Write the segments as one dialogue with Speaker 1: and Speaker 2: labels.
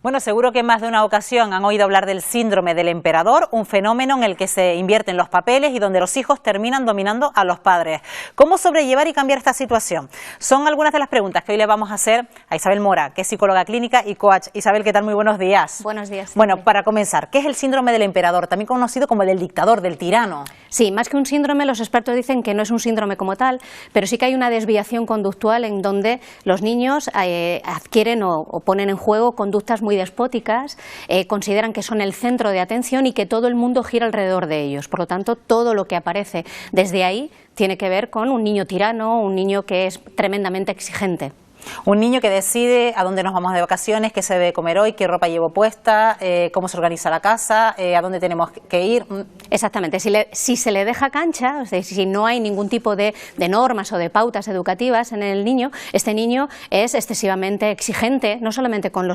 Speaker 1: Bueno, seguro que en más de una ocasión han oído hablar del síndrome del emperador, un fenómeno en el que se invierten los papeles y donde los hijos terminan dominando a los padres. ¿Cómo sobrellevar y cambiar esta situación? Son algunas de las preguntas que hoy le vamos a hacer a Isabel Mora, que es psicóloga clínica y coach. Isabel, ¿qué tal? Muy buenos días.
Speaker 2: Buenos días.
Speaker 1: Bueno, para comenzar, ¿qué es el síndrome del emperador? También conocido como el del dictador, del tirano.
Speaker 2: Sí, más que un síndrome, los expertos dicen que no es un síndrome como tal, pero sí que hay una desviación conductual en donde los niños adquieren o ponen en juego conductas muy despóticas, consideran que son el centro de atención y que todo el mundo gira alrededor de ellos. Por lo tanto, todo lo que aparece desde ahí tiene que ver con un niño tirano, un niño que es tremendamente exigente.
Speaker 1: Un niño que decide a dónde nos vamos de vacaciones, qué se debe comer hoy, qué ropa llevo puesta, cómo se organiza la casa, a dónde tenemos que ir.
Speaker 2: Exactamente, si se le deja cancha, o sea, si no hay ningún tipo de normas o de pautas educativas en el niño, este niño es excesivamente exigente, no solamente con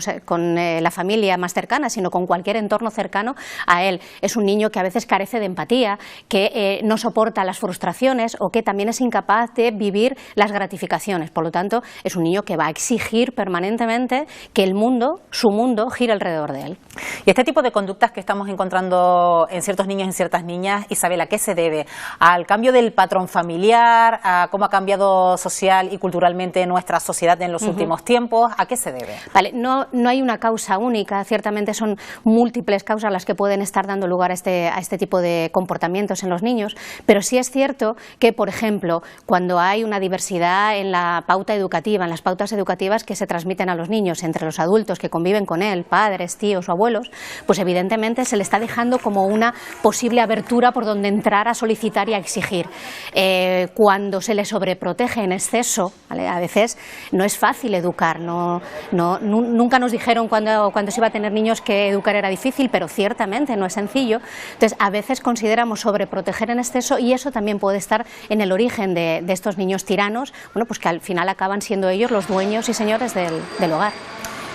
Speaker 2: la familia más cercana, sino con cualquier entorno cercano a él. Es un niño que a veces carece de empatía, que no soporta las frustraciones o que también es incapaz de vivir las gratificaciones. Por lo tanto, es un niño que va a exigir permanentemente que el mundo, su mundo, gire alrededor de él.
Speaker 1: Y este tipo de conductas que estamos encontrando en ciertos niños y en ciertas niñas, Isabel, ¿a qué se debe? ¿Al cambio del patrón familiar? ¿A cómo ha cambiado social y culturalmente nuestra sociedad en los últimos tiempos? ¿A qué se debe?
Speaker 2: Vale, no hay una causa única, ciertamente son múltiples causas las que pueden estar dando lugar a este tipo de comportamientos en los niños, pero sí es cierto que, por ejemplo, cuando hay una diversidad en la pauta educativa, en las pautas educativas que se transmiten a los niños entre los adultos que conviven con él, padres, tíos o abuelos, pues evidentemente se le está dejando como una posible abertura por donde entrar a solicitar y a exigir. Cuando se le sobreprotege en exceso, ¿vale? A veces no es fácil educar, nunca nos dijeron cuando se iba a tener niños que educar era difícil, pero ciertamente no es sencillo. Entonces a veces consideramos sobreproteger en exceso y eso también puede estar en el origen de estos niños tiranos, bueno, pues que al final acaban siendo ellos los dueños y señores del hogar.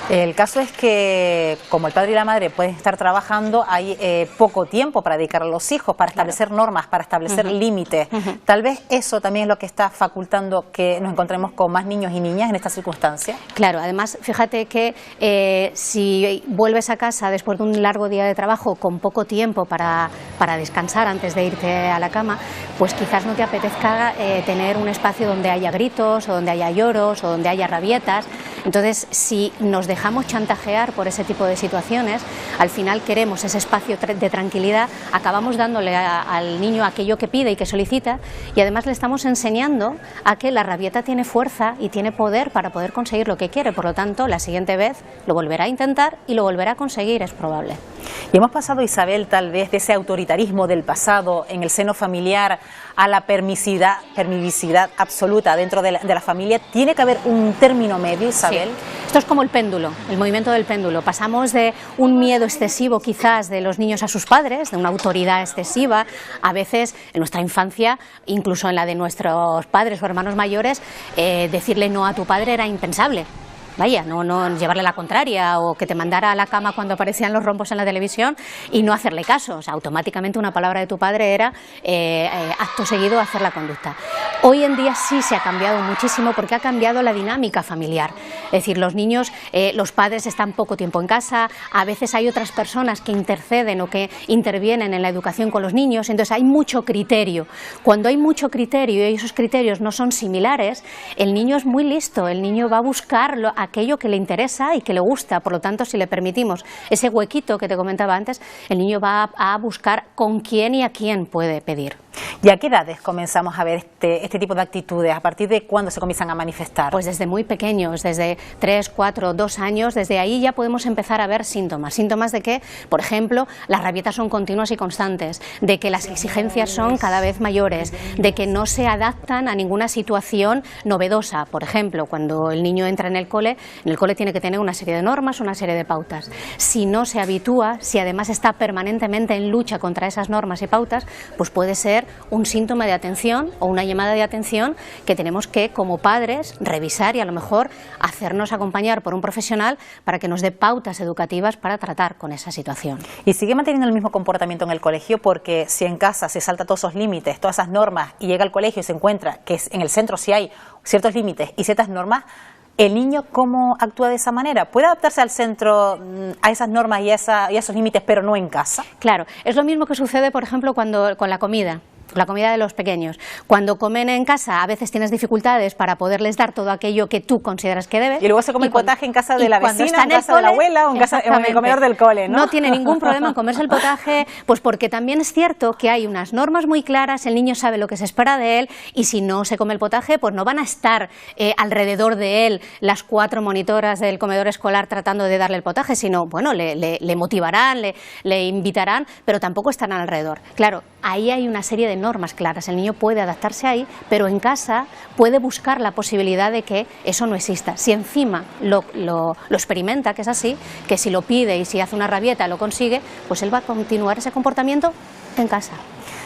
Speaker 1: El caso es que, como el padre y la madre pueden estar trabajando, hay poco tiempo para dedicar a los hijos, para establecer normas, para establecer límites. Tal vez eso también es lo que está facultando que nos encontremos con más niños y niñas en esta circunstancia.
Speaker 2: Claro, además, fíjate que si vuelves a casa después de un largo día de trabajo con poco tiempo para descansar antes de irte a la cama, pues quizás no te apetezca tener un espacio donde haya gritos, o donde haya lloros, o donde haya rabietas. Entonces, si nos dejamos chantajear por ese tipo de situaciones, al final queremos ese espacio de tranquilidad, acabamos dándole al niño aquello que pide y que solicita y además le estamos enseñando a que la rabieta tiene fuerza y tiene poder para poder conseguir lo que quiere. Por lo tanto, la siguiente vez lo volverá a intentar y lo volverá a conseguir, es probable.
Speaker 1: Y hemos pasado, Isabel, tal vez de ese autoritarismo del pasado en el seno familiar a la permisividad absoluta dentro de la familia. ¿Tiene que haber un término medio, Isabel?
Speaker 2: Sí. Esto es como el péndulo, el movimiento del péndulo. Pasamos de un miedo excesivo quizás de los niños a sus padres, de una autoridad excesiva, a veces en nuestra infancia, incluso en la de nuestros padres o hermanos mayores, decirle no a tu padre era impensable. Vaya, no llevarle la contraria o que te mandara a la cama cuando aparecían los rombos en la televisión y no hacerle caso. O sea, automáticamente una palabra de tu padre era acto seguido hacer la conducta. Hoy en día sí se ha cambiado muchísimo porque ha cambiado la dinámica familiar. Es decir, los niños, los padres están poco tiempo en casa, a veces hay otras personas que interceden o que intervienen en la educación con los niños, entonces hay mucho criterio. Cuando hay mucho criterio y esos criterios no son similares, el niño es muy listo, el niño va a buscar aquello que le interesa y que le gusta. Por lo tanto, si le permitimos ese huequito que te comentaba antes, el niño va a buscar con quién y a quién puede pedir.
Speaker 1: ¿Y a qué edades comenzamos a ver este tipo de actitudes? ¿A partir de cuándo se comienzan a manifestar?
Speaker 2: Pues desde muy pequeños, desde 3, 4, 2 años, desde ahí ya podemos empezar a ver síntomas. Síntomas de que, por ejemplo, las rabietas son continuas y constantes, de que las exigencias son cada vez mayores, de que no se adaptan a ninguna situación novedosa. Por ejemplo, cuando el niño entra en el cole tiene que tener una serie de normas, una serie de pautas. Si no se habitúa, si además está permanentemente en lucha contra esas normas y pautas, pues puede ser un síntoma de atención o una llamada de atención que tenemos que, como padres, revisar y a lo mejor hacernos acompañar por un profesional para que nos dé pautas educativas para tratar con esa situación.
Speaker 1: Y sigue manteniendo el mismo comportamiento en el colegio, porque si en casa se salta todos esos límites, todas esas normas, y llega al colegio y se encuentra que en el centro sí hay ciertos límites y ciertas normas, ¿El niño cómo actúa de esa manera? ¿Puede adaptarse al centro, a esas normas y a esos límites, pero no en casa?
Speaker 2: Claro, es lo mismo que sucede, por ejemplo, con la comida de los pequeños. Cuando comen en casa, a veces tienes dificultades para poderles dar todo aquello que tú consideras que debes.
Speaker 1: Y luego se come el potaje en casa de la vecina, en casa de la abuela o en el comedor del cole, ¿no?
Speaker 2: No tiene ningún problema en comerse el potaje, pues porque también es cierto que hay unas normas muy claras, el niño sabe lo que se espera de él, y si no se come el potaje, pues no van a estar alrededor de él las 4 monitoras del comedor escolar tratando de darle el potaje, sino, bueno, le motivarán, le invitarán, pero tampoco estarán alrededor. Claro, ahí hay una serie de normas claras, el niño puede adaptarse ahí, pero en casa puede buscar la posibilidad de que eso no exista. Si encima lo experimenta, que es así, que si lo pide y si hace una rabieta lo consigue, pues él va a continuar ese comportamiento en casa.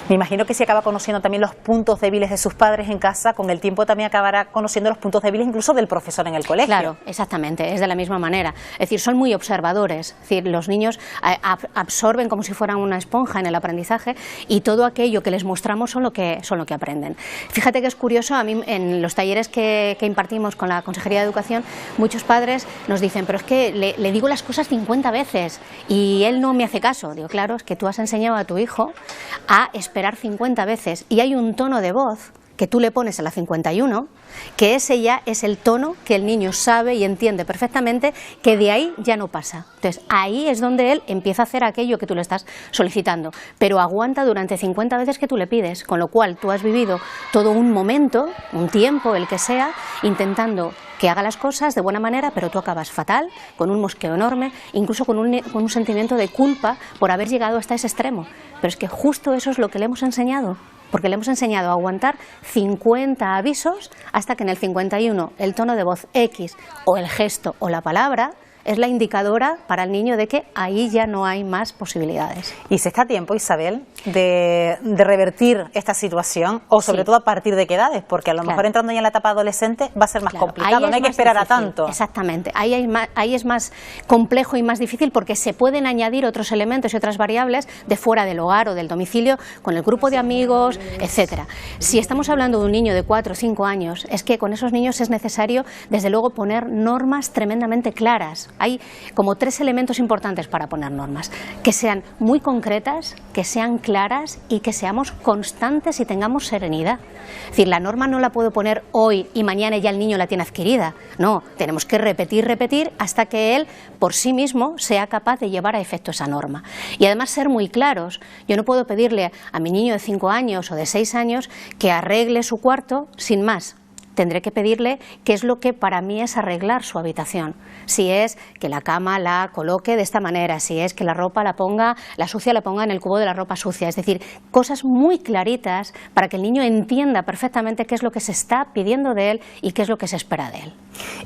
Speaker 1: Me imagino que si acaba conociendo también los puntos débiles de sus padres en casa, con el tiempo también acabará conociendo los puntos débiles incluso del profesor en el colegio.
Speaker 2: Claro, exactamente, es de la misma manera. Es decir, son muy observadores. Es decir, los niños absorben como si fueran una esponja en el aprendizaje y todo aquello que les mostramos son lo que aprenden. Fíjate que es curioso, a mí en los talleres que impartimos con la Consejería de Educación, muchos padres nos dicen, pero es que le digo las cosas 50 veces y él no me hace caso. Digo, claro, es que tú has enseñado a tu hijo a esperar 50 veces y hay un tono de voz que tú le pones a la 51, que ese ya es el tono que el niño sabe y entiende perfectamente, que de ahí ya no pasa. Entonces ahí es donde él empieza a hacer aquello que tú le estás solicitando, pero aguanta durante 50 veces que tú le pides, con lo cual tú has vivido todo un momento, un tiempo, el que sea, intentando que haga las cosas de buena manera, pero tú acabas fatal, con un mosqueo enorme, incluso con un sentimiento de culpa por haber llegado hasta ese extremo. Pero es que justo eso es lo que le hemos enseñado, porque le hemos enseñado a aguantar 50 avisos hasta que en el 51 el tono de voz X o el gesto o la palabra es la indicadora para el niño de que ahí ya no hay más posibilidades.
Speaker 1: ¿Y se está a tiempo, Isabel, de revertir esta situación? O sobre todo a partir de qué edades, porque a lo mejor entrando ya en la etapa adolescente va a ser más complicado, no hay que esperar a tanto.
Speaker 2: Exactamente, ahí es más complejo y más difícil porque se pueden añadir otros elementos y otras variables de fuera del hogar o del domicilio, con el grupo de amigos, etcétera. Si estamos hablando de un niño de 4 o 5 años, es que con esos niños es necesario, desde luego, poner normas tremendamente claras. Hay como 3 elementos importantes para poner normas, que sean muy concretas, que sean claras y que seamos constantes y tengamos serenidad. Es decir, la norma no la puedo poner hoy y mañana ya el niño la tiene adquirida. No, tenemos que repetir hasta que él por sí mismo sea capaz de llevar a efecto esa norma. Y además ser muy claros. Yo no puedo pedirle a mi niño de 5 años o de 6 años que arregle su cuarto sin más. Tendré que pedirle qué es lo que para mí es arreglar su habitación. Si es que la cama la coloque de esta manera, si es que la ropa la sucia la ponga en el cubo de la ropa sucia. Es decir, cosas muy claritas para que el niño entienda perfectamente qué es lo que se está pidiendo de él y qué es lo que se espera de él.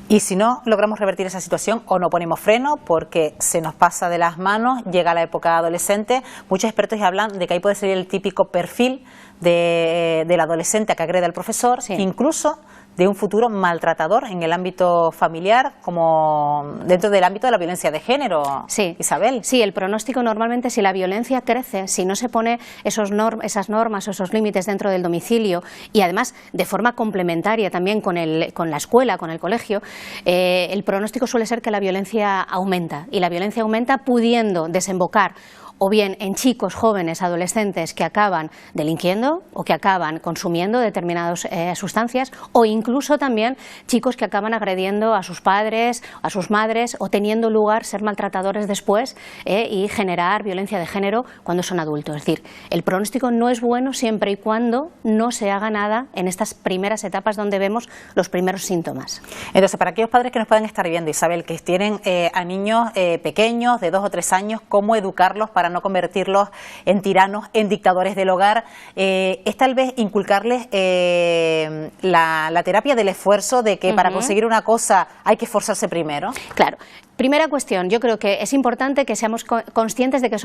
Speaker 1: Y si no logramos revertir esa situación o no ponemos freno porque se nos pasa de las manos, llega la época adolescente, muchos expertos ya hablan de que ahí puede ser el típico perfil del adolescente que agrede al profesor, sí, incluso de un futuro maltratador en el ámbito familiar, como dentro del ámbito de la violencia de género, sí, Isabel.
Speaker 2: Sí, el pronóstico normalmente, si la violencia crece, si no se pone esas normas o esos límites dentro del domicilio y además de forma complementaria también con la escuela, con el colegio, el pronóstico suele ser que la violencia aumenta, y la violencia aumenta pudiendo desembocar o bien en chicos jóvenes, adolescentes que acaban delinquiendo o que acaban consumiendo determinadas sustancias, o incluso también chicos que acaban agrediendo a sus padres, a sus madres, o teniendo lugar ser maltratadores después y generar violencia de género cuando son adultos. Es decir, el pronóstico no es bueno siempre y cuando no se haga nada en estas primeras etapas donde vemos los primeros síntomas.
Speaker 1: Entonces, para aquellos padres que nos puedan estar viendo, Isabel, que tienen a niños pequeños de 2 o 3 años, ¿cómo educarlos para no convertirlos en tiranos, en dictadores del hogar? Es tal vez inculcarles la terapia del esfuerzo, de que para conseguir una cosa hay que esforzarse primero.
Speaker 2: Claro. Primera cuestión, yo creo que es importante que seamos conscientes de que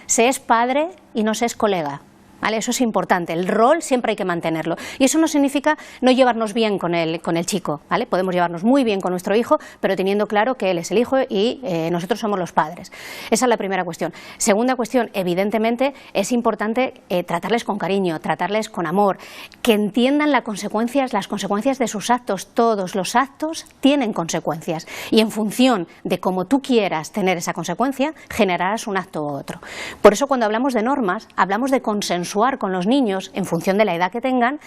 Speaker 2: se es padre y no se es colega. ¿vale? Eso es importante, el rol siempre hay que mantenerlo. Y eso no significa no llevarnos bien con el chico, ¿vale? Podemos llevarnos muy bien con nuestro hijo, pero teniendo claro que él es el hijo y nosotros somos los padres. Esa es la primera cuestión. Segunda cuestión, evidentemente es importante tratarles con cariño, tratarles con amor, que entiendan las consecuencias de sus actos. Todos los actos tienen consecuencias y en función de cómo tú quieras tener esa consecuencia, generarás un acto u otro. Por eso cuando hablamos de normas, hablamos de consensuar con los niños en función de la edad que tengan,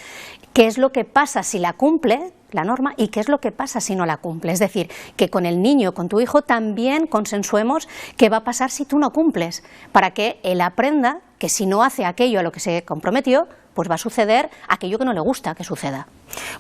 Speaker 2: qué es lo que pasa si la cumple la norma y qué es lo que pasa si no la cumple. Es decir, que con el niño, con tu hijo, también consensuemos qué va a pasar si tú no cumples, para que él aprenda que si no hace aquello a lo que se comprometió, pues va a suceder aquello que no le gusta que suceda.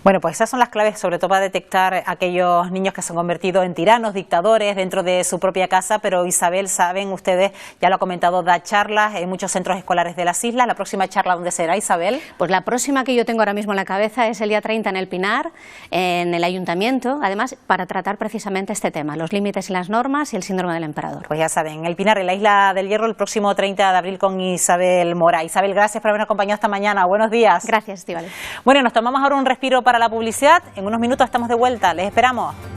Speaker 1: Bueno, pues esas son las claves, sobre todo para detectar aquellos niños que se han convertido en tiranos, dictadores dentro de su propia casa. Pero Isabel, saben ustedes, ya lo ha comentado, da charlas en muchos centros escolares de las islas. ¿La próxima charla dónde será, Isabel?
Speaker 2: Pues la próxima que yo tengo ahora mismo en la cabeza es el día 30 en el Pinar, en el Ayuntamiento, además para tratar precisamente este tema, los límites y las normas y el síndrome del emperador.
Speaker 1: Pues ya saben, en el Pinar, en la Isla del Hierro, el próximo 30 de abril con Isabel Mora. Isabel, gracias por habernos acompañado esta mañana. Buenos días.
Speaker 2: Gracias, Estíbaliz.
Speaker 1: Bueno, nos tomamos ahora un respiro para la publicidad. En unos minutos estamos de vuelta. Les esperamos.